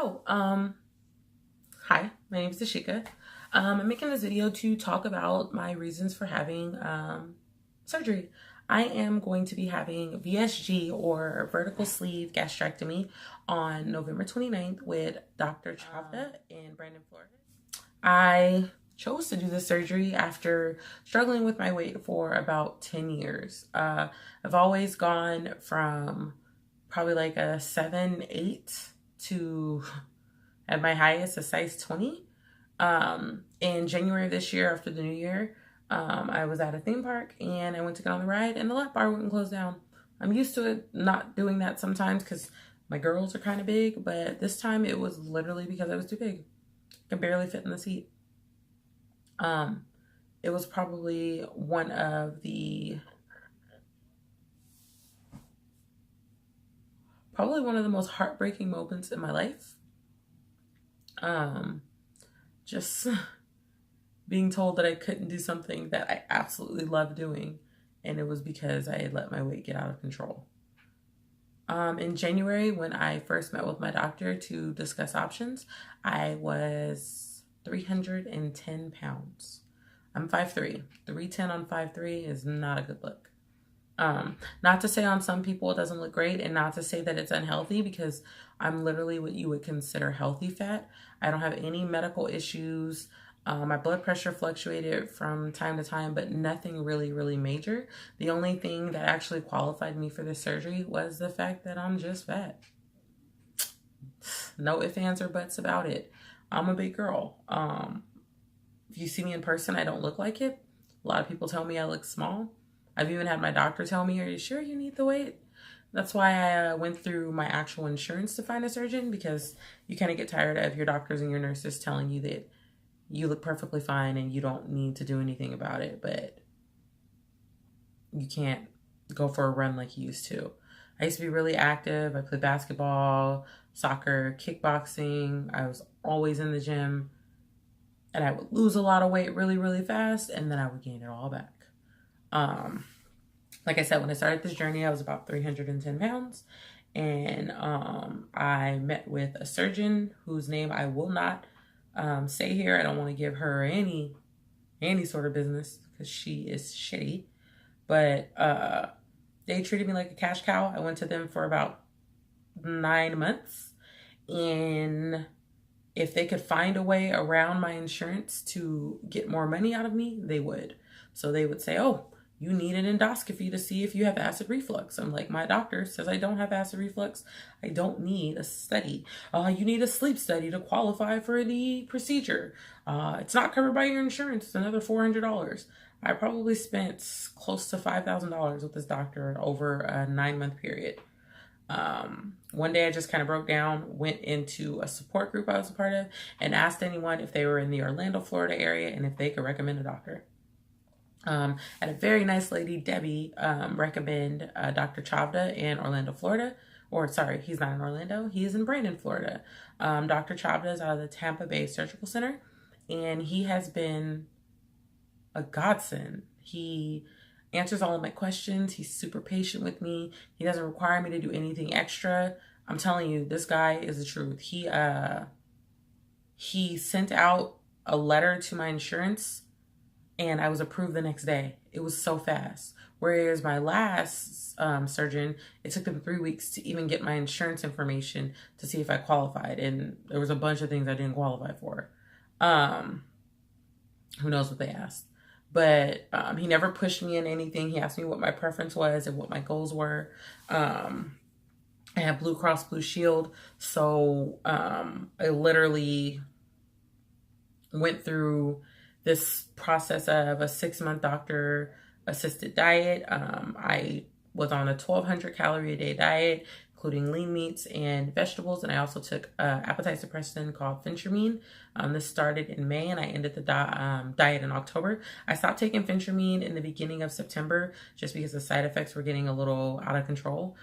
So, hi, my name is Dashika. I'm making this video to talk about my reasons for having surgery. I am going to be having VSG or vertical sleeve gastrectomy on November 29th with Dr. Chavda in Brandon, Florida. I chose to do this surgery after struggling with my weight for about 10 years. I've always gone from probably like a 7'8" to at my highest a size 20. In January of this year, after the new year, I was at a theme park and I went to get on the ride and the lap bar wouldn't close down. I'm used to it not doing that sometimes because my girls are kind of big, but this time it was literally because I was too big. I can barely fit in the seat. It was probably one of the most heartbreaking moments in my life. Just being told that I couldn't do something that I absolutely love doing, and it was because I had let my weight get out of control. In January, when I first met with my doctor to discuss options, I was 310 pounds. I'm 5'3". 310 on 5'3" is not a good look. Not to say on some people it doesn't look great, and not to say that it's unhealthy, because I'm literally what you would consider healthy fat. I don't have any medical issues. My blood pressure fluctuated from time to time, but nothing really major. The only thing that actually qualified me for this surgery was the fact that I'm just fat. No ifs, ands, or buts about it. I'm a big girl. If you see me in person, I don't look like it. A lot of people tell me I look small. I've even had my doctor tell me, "Are you sure you need the weight?" That's why I went through my actual insurance to find a surgeon, because you kind of get tired of your doctors and your nurses telling you that you look perfectly fine and you don't need to do anything about it, but you can't go for a run like you used to. I used to be really active. I played basketball, soccer, kickboxing. I was always in the gym, and I would lose a lot of weight really fast, and then I would gain it all back. Like I said, when I started this journey, I was about 310 pounds, and I met with a surgeon whose name I will not say here. I don't want to give her any sort of business because she is shitty, but they treated me like a cash cow. I went to them for about 9 months, and if they could find a way around my insurance to get more money out of me, they would. So they would say, "Oh, you need an endoscopy to see if you have acid reflux." I'm like, "My doctor says I don't have acid reflux. I don't need a study." "You need a sleep study to qualify for the procedure. It's not covered by your insurance. It's another $400. I probably spent close to $5,000 with this doctor over a 9-month period. One day I just kind of broke down, went into a support group I was a part of, and asked anyone if they were in the Orlando, Florida area and if they could recommend a doctor. Had a very nice lady, Debbie, recommend Dr. Chavda in Orlando, Florida. Or sorry, he's not in Orlando. He is in Brandon, Florida. Dr. Chavda is out of the Tampa Bay Surgical Center, and he has been a godsend. He answers all of my questions. He's super patient with me. He doesn't require me to do anything extra. I'm telling you, this guy is the truth. He sent out a letter to my insurance, and I was approved the next day. It was so fast. Whereas my last surgeon, it took them 3 weeks to even get my insurance information to see if I qualified. And there was a bunch of things I didn't qualify for. Who knows what they asked. But he never pushed me in anything. He asked me what my preference was and what my goals were. I have Blue Cross Blue Shield. So I literally went through this process of a 6-month doctor assisted diet. I was on a 1,200 calorie a day diet, including lean meats and vegetables. And I also took appetite suppressant called phentermine. This started in May, and I ended the diet in October. I stopped taking phentermine in the beginning of September just because the side effects were getting a little out of control.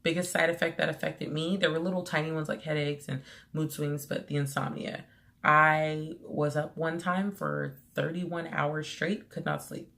Biggest side effect that affected me, there were little tiny ones like headaches and mood swings, but the insomnia. I was up one time for 31 hours straight, could not sleep.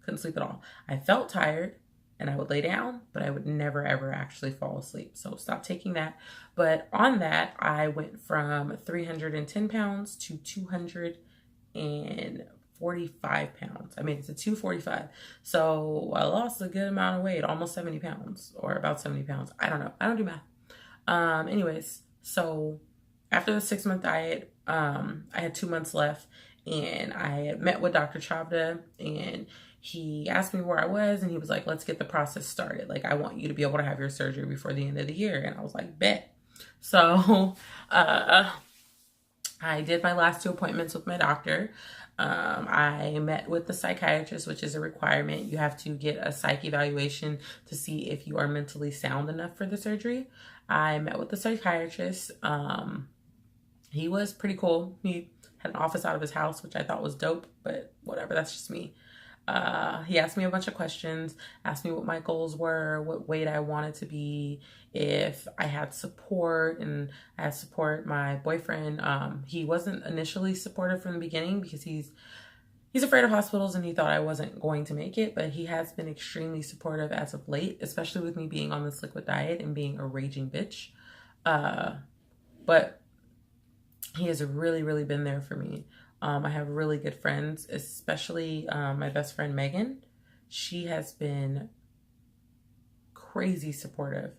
Couldn't sleep at all. I felt tired, and I would lay down, but I would never ever actually fall asleep. So stop taking that. But on that, I went from 310 pounds to 245 pounds. I mean, it's a 245. So I lost a good amount of weight, almost 70 pounds or about 70 pounds. I don't know. I don't do math. Anyways, so after the 6-month diet, I had 2 months left, and I had met with Dr. Chavda, and he asked me where I was, and he was like, let's get the process started. Like, I want you to be able to have your surgery before the end of the year. And I was like, bet. So, I did my last 2 appointments with my doctor. I met with the psychiatrist, which is a requirement. You have to get a psych evaluation to see if you are mentally sound enough for the surgery. I met with the psychiatrist. He was pretty cool. He had an office out of his house, which I thought was dope, but whatever, that's just me. He asked me a bunch of questions, asked me what my goals were, what weight I wanted to be, if I had support, and I had support. My boyfriend, he wasn't initially supportive from the beginning because he's afraid of hospitals and he thought I wasn't going to make it, but he has been extremely supportive as of late, especially with me being on this liquid diet and being a raging bitch. But he has really, really been there for me. I have really good friends, especially my best friend, Megan. She has been crazy supportive.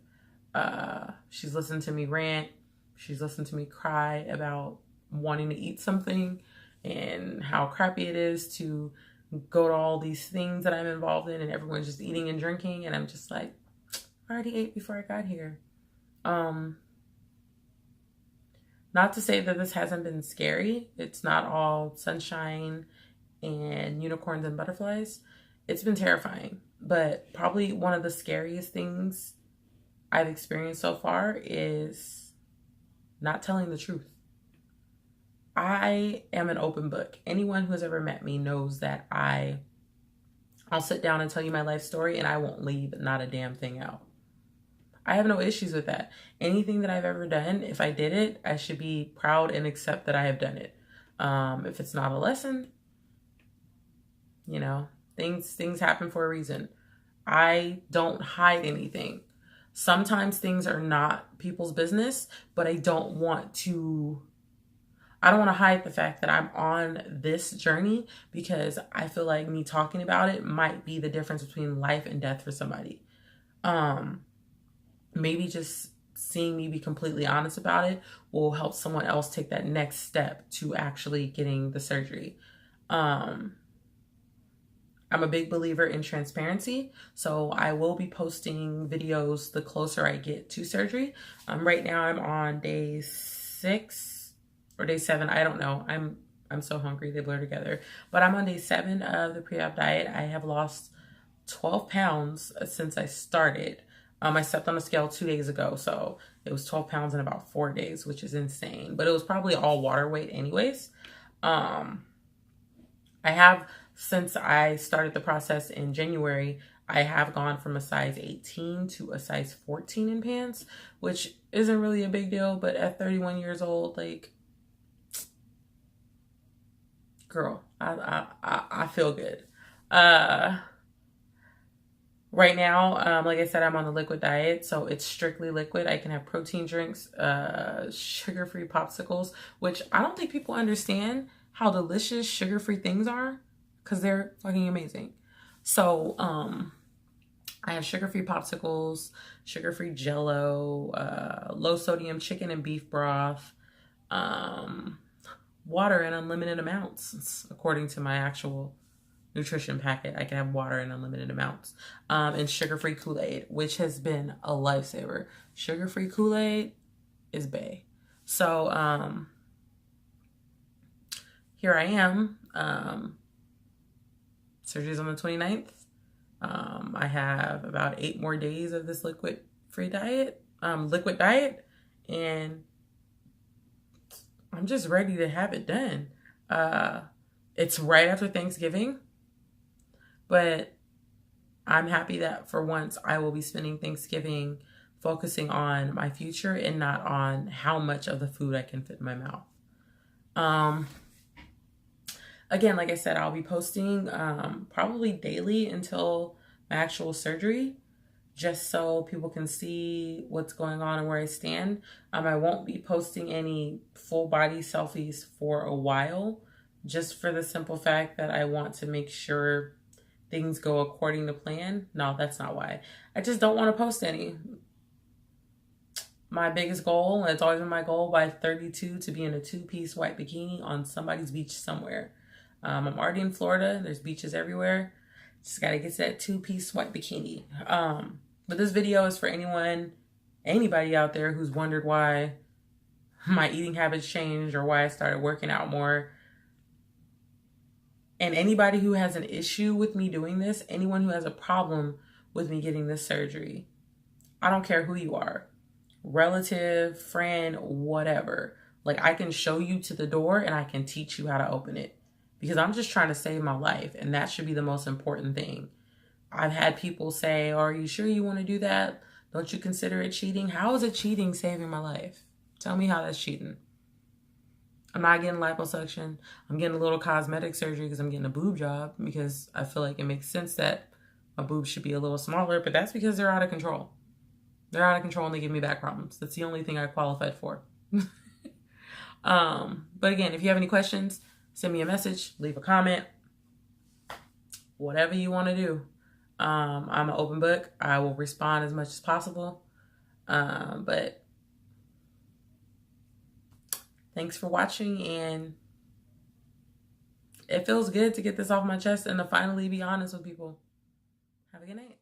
She's listened to me rant. She's listened to me cry about wanting to eat something and how crappy it is to go to all these things that I'm involved in and everyone's just eating and drinking. And I'm just like, I already ate before I got here. Not to say that this hasn't been scary. It's not all sunshine and unicorns and butterflies. It's been terrifying. But probably one of the scariest things I've experienced so far is not telling the truth. I am an open book. Anyone who has ever met me knows that I'll sit down and tell you my life story and I won't leave not a damn thing out. I have no issues with that. Anything that I've ever done, if I did it, I should be proud and accept that I have done it. If it's not a lesson, you know, things happen for a reason. I don't hide anything. Sometimes things are not people's business, but I don't want to hide the fact that I'm on this journey because I feel like me talking about it might be the difference between life and death for somebody. Maybe just seeing me be completely honest about it will help someone else take that next step to actually getting the surgery. I'm a big believer in transparency, so I will be posting videos the closer I get to surgery. Right now I'm on day 6 or day 7. I don't know. I'm so hungry, they blur together. But I'm on day 7 of the pre-op diet. I have lost 12 pounds since I started. I stepped on a scale 2 days ago, so it was 12 pounds in about 4 days, which is insane. But it was probably all water weight anyways. I have, since I started the process in January, I have gone from a size 18 to a size 14 in pants, which isn't really a big deal. But at 31 years old, like, girl, I feel good. Right now, like I said, I'm on the liquid diet, so it's strictly liquid. I can have protein drinks, sugar-free popsicles, which I don't think people understand how delicious sugar-free things are because they're fucking amazing. So, I have sugar-free popsicles, sugar-free Jell-O, low-sodium chicken and beef broth, water in unlimited amounts, according to my actual nutrition packet. I can have water in unlimited amounts, and sugar-free Kool-Aid, which has been a lifesaver. Sugar-free Kool-Aid is bae. So here I am. Surgery's on the 29th. I have about 8 more days of this liquid diet, and I'm just ready to have it done. It's right after Thanksgiving. But I'm happy that for once I will be spending Thanksgiving focusing on my future and not on how much of the food I can fit in my mouth. Again, like I said, I'll be posting probably daily until my actual surgery, just so people can see what's going on and where I stand. I won't be posting any full body selfies for a while, just for the simple fact that I want to make sure things go according to plan. No, that's not why. I just don't want to post any. My biggest goal, and it's always been my goal by 32, to be in a 2-piece white bikini on somebody's beach somewhere. I'm already in Florida. There's beaches everywhere. Just got to get to that 2-piece white bikini. But this video is for anybody out there who's wondered why my eating habits changed or why I started working out more. And anybody who has an issue with me doing this, anyone who has a problem with me getting this surgery, I don't care who you are. Relative, friend, whatever. Like, I can show you to the door and I can teach you how to open it, because I'm just trying to save my life, and that should be the most important thing. I've had people say, "Are you sure you want to do that? Don't you consider it cheating?" How is it cheating saving my life? Tell me how that's cheating. I'm not getting liposuction. I'm getting a little cosmetic surgery because I'm getting a boob job, because I feel like it makes sense that my boobs should be a little smaller, but that's because they're out of control. They're out of control and they give me back problems. That's the only thing I qualified for. But again, if you have any questions, send me a message, leave a comment, whatever you want to do. I'm an open book. I will respond as much as possible. But thanks for watching, and it feels good to get this off my chest and to finally be honest with people. Have a good night.